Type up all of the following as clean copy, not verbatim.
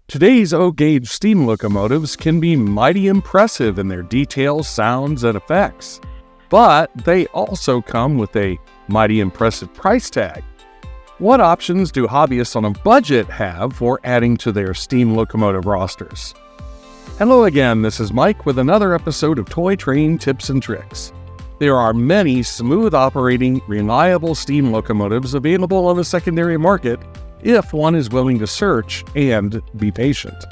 Today's O-gauge steam locomotives can be mighty impressive in their details, sounds, and effects, but they also come with a mighty impressive price tag. What options do hobbyists on a budget have for adding to their steam locomotive rosters? Hello again, this is Mike with another episode of Toy Train Tips and Tricks. There are many smooth-operating, reliable steam locomotives available on the secondary market if one is willing to search and be patient.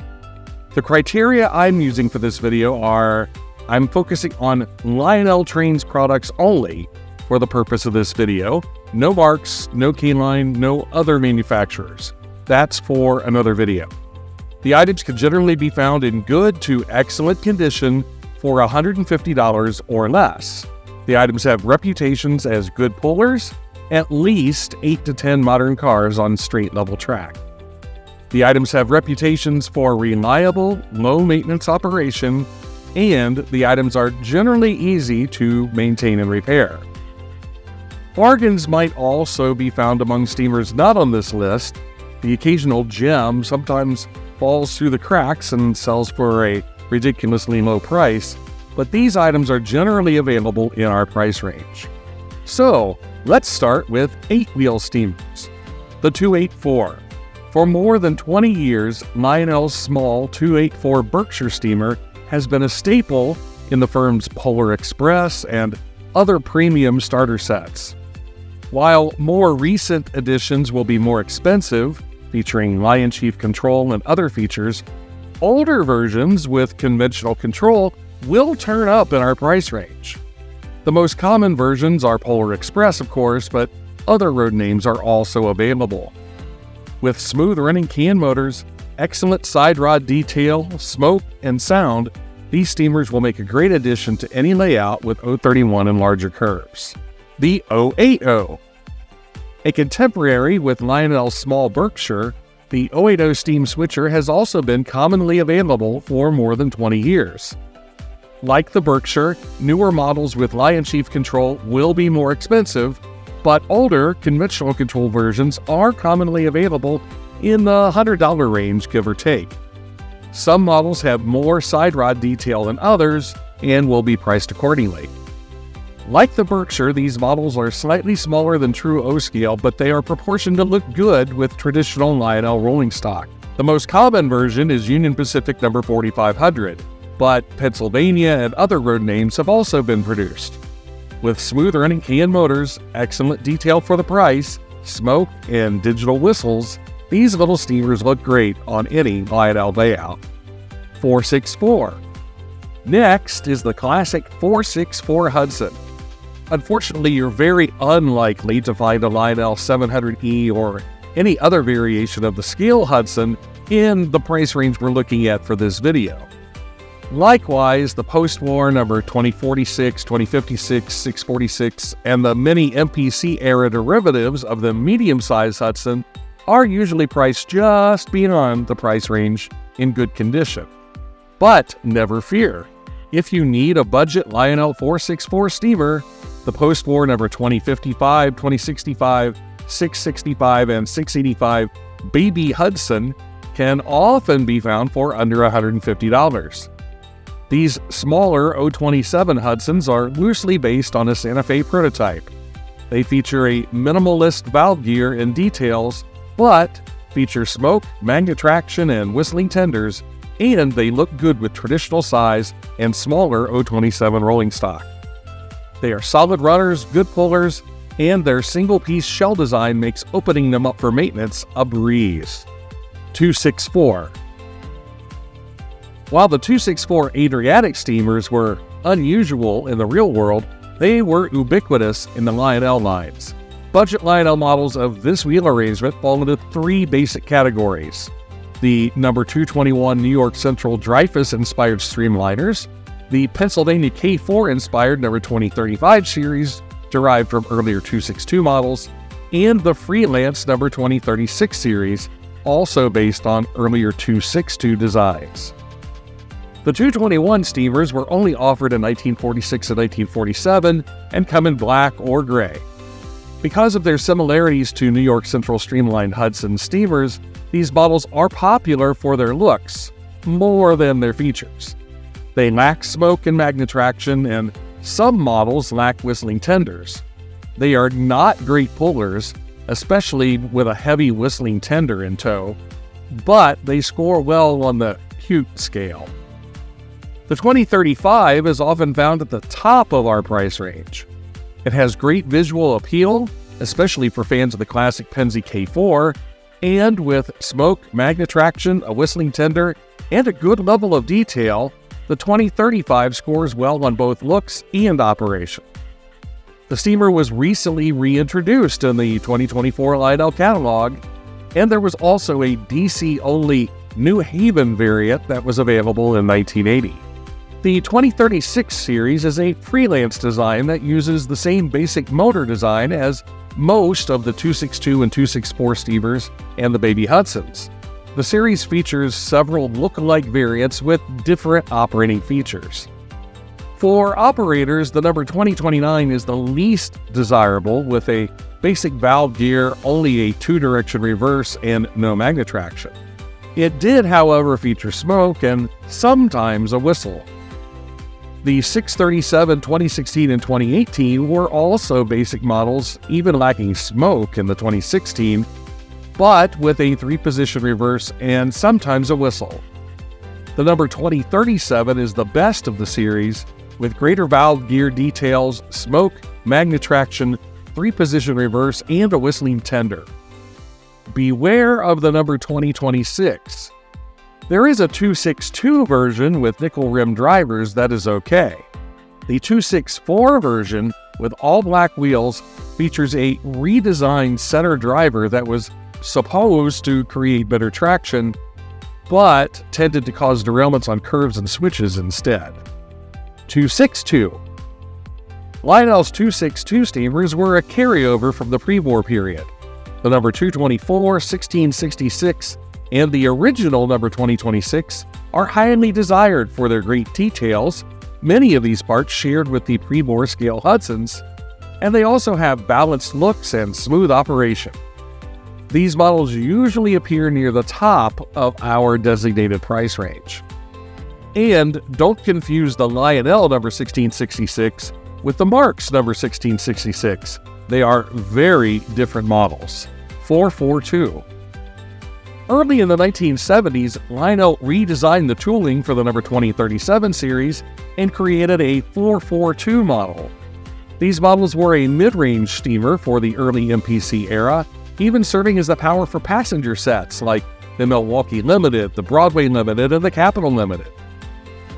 The criteria I'm using for this video are, I'm focusing on Lionel Trains products only for the purpose of this video. No Marx, no K-Line, no other manufacturers. That's for another video. The items can generally be found in good to excellent condition for $150 or less. The items have reputations as good pullers, at least 8 to 10 modern cars on straight level track. The items have reputations for reliable, low maintenance operation, and the items are generally easy to maintain and repair. Bargains might also be found among steamers not on this list. The occasional gem sometimes falls through the cracks and sells for a ridiculously low price, but these items are generally available in our price range. So, let's start with 8-wheel steamers. The 284. For more than 20 years, Lionel's small 284 Berkshire steamer has been a staple in the firm's Polar Express and other premium starter sets. While more recent editions will be more expensive, featuring Lion Chief control and other features, older versions with conventional control will turn up in our price range. The most common versions are Polar Express, of course, but other road names are also available. With smooth running can motors, excellent side rod detail, smoke, and sound, these steamers will make a great addition to any layout with 031 and larger curves. The 080. A contemporary with Lionel's small Berkshire, the 080 steam switcher has also been commonly available for more than 20 years. Like the Berkshire, newer models with Lion Chief control will be more expensive, but older conventional control versions are commonly available in the $100 range, give or take. Some models have more side rod detail than others and will be priced accordingly. Like the Berkshire, these models are slightly smaller than true O-scale, but they are proportioned to look good with traditional Lionel rolling stock. The most common version is Union Pacific number 4500. But Pennsylvania and other road names have also been produced. With smooth running can motors, excellent detail for the price, smoke, and digital whistles, these little steamers look great on any Lionel layout. 464. Next is the classic 464 Hudson. Unfortunately, you're very unlikely to find a Lionel 700E or any other variation of the scale Hudson in the price range we're looking at for this video. Likewise, the Postwar number 2046, 2056, 646, and the many MPC-era derivatives of the medium-sized Hudson are usually priced just beyond the price range in good condition. But never fear, if you need a budget Lionel 464 steamer, the Postwar number 2055, 2065, 665, and 685 Baby Hudson can often be found for under $150. These smaller 027 Hudsons are loosely based on a Santa Fe prototype. They feature a minimalist valve gear and details, but feature smoke, magnet traction, and whistling tenders, and they look good with traditional size and smaller 027 rolling stock. They are solid runners, good pullers, and their single-piece shell design makes opening them up for maintenance a breeze. 264. While the 264 Adriatic steamers were unusual in the real world, they were ubiquitous in the Lionel lines. Budget Lionel models of this wheel arrangement fall into 3 basic categories. The number 221 New York Central Dreyfuss-inspired streamliners, the Pennsylvania K4-inspired number 2035 series, derived from earlier 262 models, and the Freelance number 2036 series, also based on earlier 262 designs. The 221 steamers were only offered in 1946 and 1947 and come in black or gray. Because of their similarities to New York Central streamlined Hudson steamers, These models are popular for their looks, more than their features. They lack smoke and magnetraction, and some models lack whistling tenders. They are not great pullers, especially with a heavy whistling tender in tow, but they score well on the cute scale. The 2035 is often found at the top of our price range. It has great visual appeal, especially for fans of the classic Penske K4, and with smoke, magnetraction, a whistling tender, and a good level of detail, the 2035 scores well on both looks and operation. The steamer was recently reintroduced in the 2024 Lionel catalog, and there was also a DC-only New Haven variant that was available in 1980. The 2036 series is a freelance design that uses the same basic motor design as most of the 262 and 264 steamers and the baby Hudsons. The series features several look-alike variants with different operating features. For operators, the number 2029 is the least desirable, with a basic valve gear, only a 2-direction reverse, and no magnetraction. It did, however, feature smoke and sometimes a whistle. The 637, 2016, and 2018 were also basic models, even lacking smoke in the 2016, but with a 3-position reverse and sometimes a whistle. The number 2037 is the best of the series, with greater valve gear details, smoke, magnetraction, 3-position reverse, and a whistling tender. Beware of the number 2026. There is a 262 version with nickel rim drivers that is okay. The 264 version with all black wheels features a redesigned center driver that was supposed to create better traction, but tended to cause derailments on curves and switches instead. 262. Lionel's 262 steamers were a carryover from the pre-war period. The number 224, 1666, and the original number 2026 are highly desired for their great details, many of these parts shared with the pre-war scale Hudsons, and they also have balanced looks and smooth operation. These models usually appear near the top of our designated price range. And don't confuse the Lionel number 1666 with the Marx number 1666. They are very different models. 442. Early in the 1970s, Lionel redesigned the tooling for the number 2037 series and created a 442 model. These models were a mid-range steamer for the early MPC era, even serving as the power for passenger sets like the Milwaukee Limited, the Broadway Limited, and the Capitol Limited.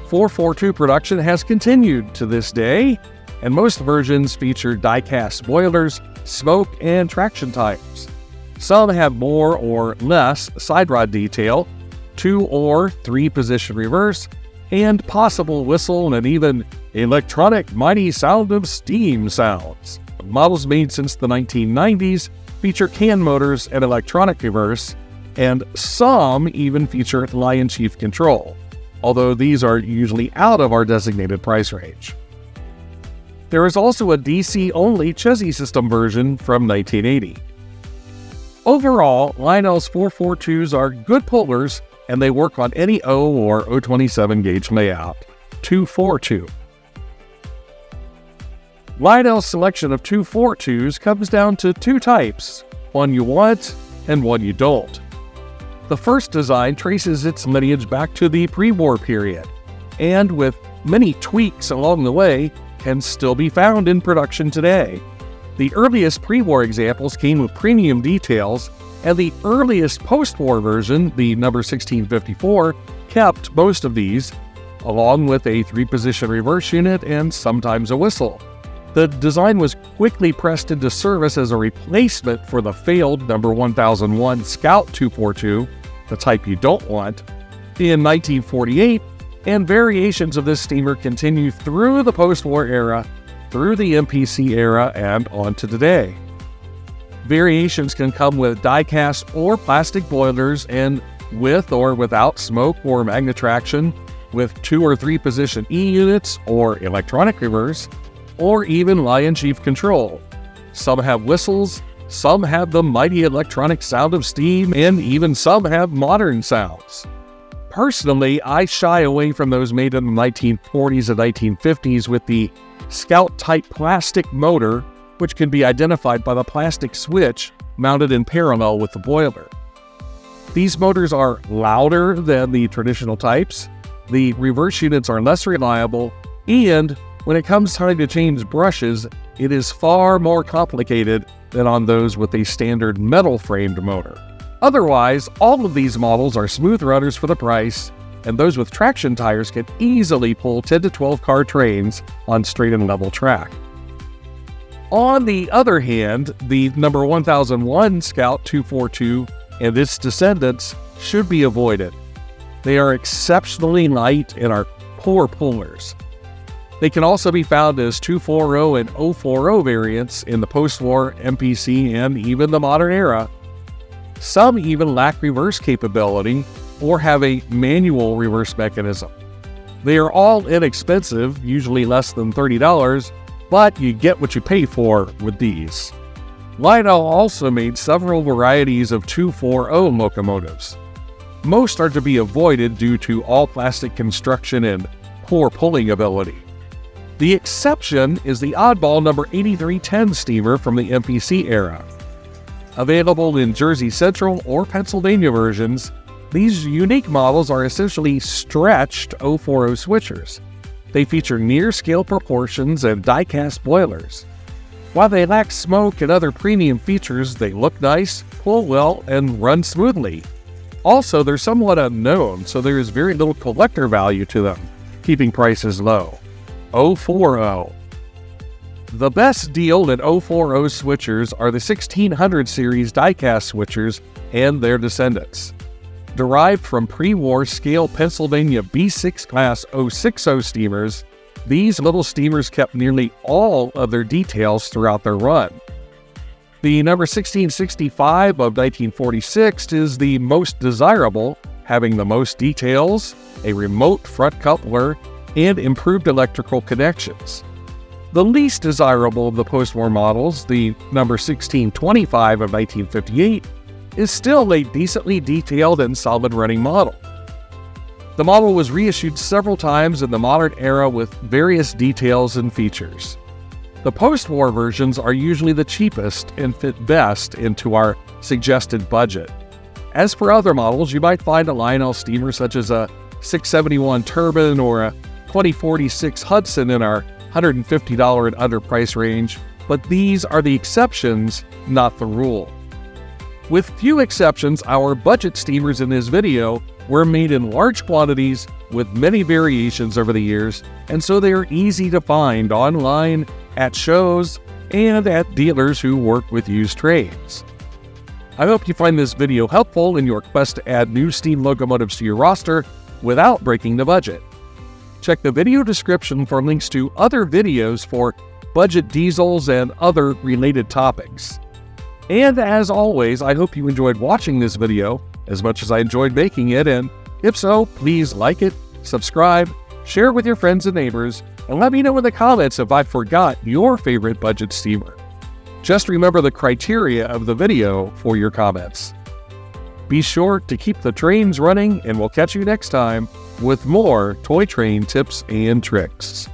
442 production has continued to this day, and most versions feature die-cast boilers, smoke, and traction tires. Some have more or less side rod detail, 2 or 3-position reverse, and possible whistle and even electronic mighty sound of steam sounds. Models made since the 1990s feature can motors and electronic reverse, and some even feature Lion Chief control, although these are usually out of our designated price range. There is also a DC-only chassis system version from 1980. Overall, Lionel's 442s are good pullers, and they work on any O or O27 gauge layout. 242. Lionel's selection of 242s comes down to 2 types, one you want and one you don't. The first design traces its lineage back to the pre-war period, and with many tweaks along the way, can still be found in production today. The earliest pre-war examples came with premium details, and the earliest post-war version, the number 1654, kept most of these, along with a 3-position reverse unit and sometimes a whistle. The design was quickly pressed into service as a replacement for the failed number 1001 Scout 242, the type you don't want, in 1948, and variations of this steamer continue through the post-war era, through the MPC era, and on to today. Variations can come with die-cast or plastic boilers and with or without smoke or magnetraction, with 2 or 3-position E units or electronic reverse, or even Lion Chief control. Some have whistles, Some have the mighty electronic sound of steam, and even some have modern sounds. Personally, I shy away from those made in the 1940s and 1950s with the Scout-type plastic motor, which can be identified by the plastic switch mounted in parallel with the boiler. These motors are louder than the traditional types, the reverse units are less reliable, and when it comes time to change brushes, it is far more complicated than on those with a standard metal-framed motor. Otherwise, all of these models are smooth runners for the price, and those with traction tires can easily pull 10 to 12 car trains on straight and level track. On the other hand, the number 1001 Scout 242 and its descendants should be avoided. They are exceptionally light and are poor pullers. They can also be found as 240 and 040 variants in the post-war, MPC, and even the modern era. Some even lack reverse capability or have a manual reverse mechanism. They are all inexpensive, usually less than $30, but you get what you pay for with these. Lionel also made several varieties of 240 locomotives. Most are to be avoided due to all-plastic construction and poor pulling ability. The exception is the oddball number 8310 steamer from the MPC era. Available in Jersey Central or Pennsylvania versions, these unique models are essentially stretched 040 switchers. They feature near-scale proportions and die-cast boilers. While they lack smoke and other premium features, they look nice, pull well, and run smoothly. Also, they're somewhat unknown, so there is very little collector value to them, keeping prices low. 040. The best deal in 040 switchers are the 1600 series die-cast switchers and their descendants. Derived from pre-war scale Pennsylvania B6 class 060 steamers, these little steamers kept nearly all of their details throughout their run. The number 1665 of 1946 is the most desirable, having the most details, a remote front coupler, and improved electrical connections. The least desirable of the post-war models, the number 1625 of 1958, is still a decently detailed and solid running model. The model was reissued several times in the modern era with various details and features. The post-war versions are usually the cheapest and fit best into our suggested budget. As for other models, you might find a Lionel steamer such as a 671 Turbine or a 2046 Hudson in our $150 and under price range, but these are the exceptions, not the rule. With few exceptions, our budget steamers in this video were made in large quantities with many variations over the years, and so they are easy to find online, at shows, and at dealers who work with used trains. I hope you find this video helpful in your quest to add new steam locomotives to your roster without breaking the budget. Check the video description for links to other videos for budget diesels and other related topics. And as always, I hope you enjoyed watching this video as much as I enjoyed making it, and if so, please like it, subscribe, share it with your friends and neighbors, and let me know in the comments if I forgot your favorite budget steamer. Just remember the criteria of the video for your comments. Be sure to keep the trains running, and we'll catch you next time with more toy train tips and tricks.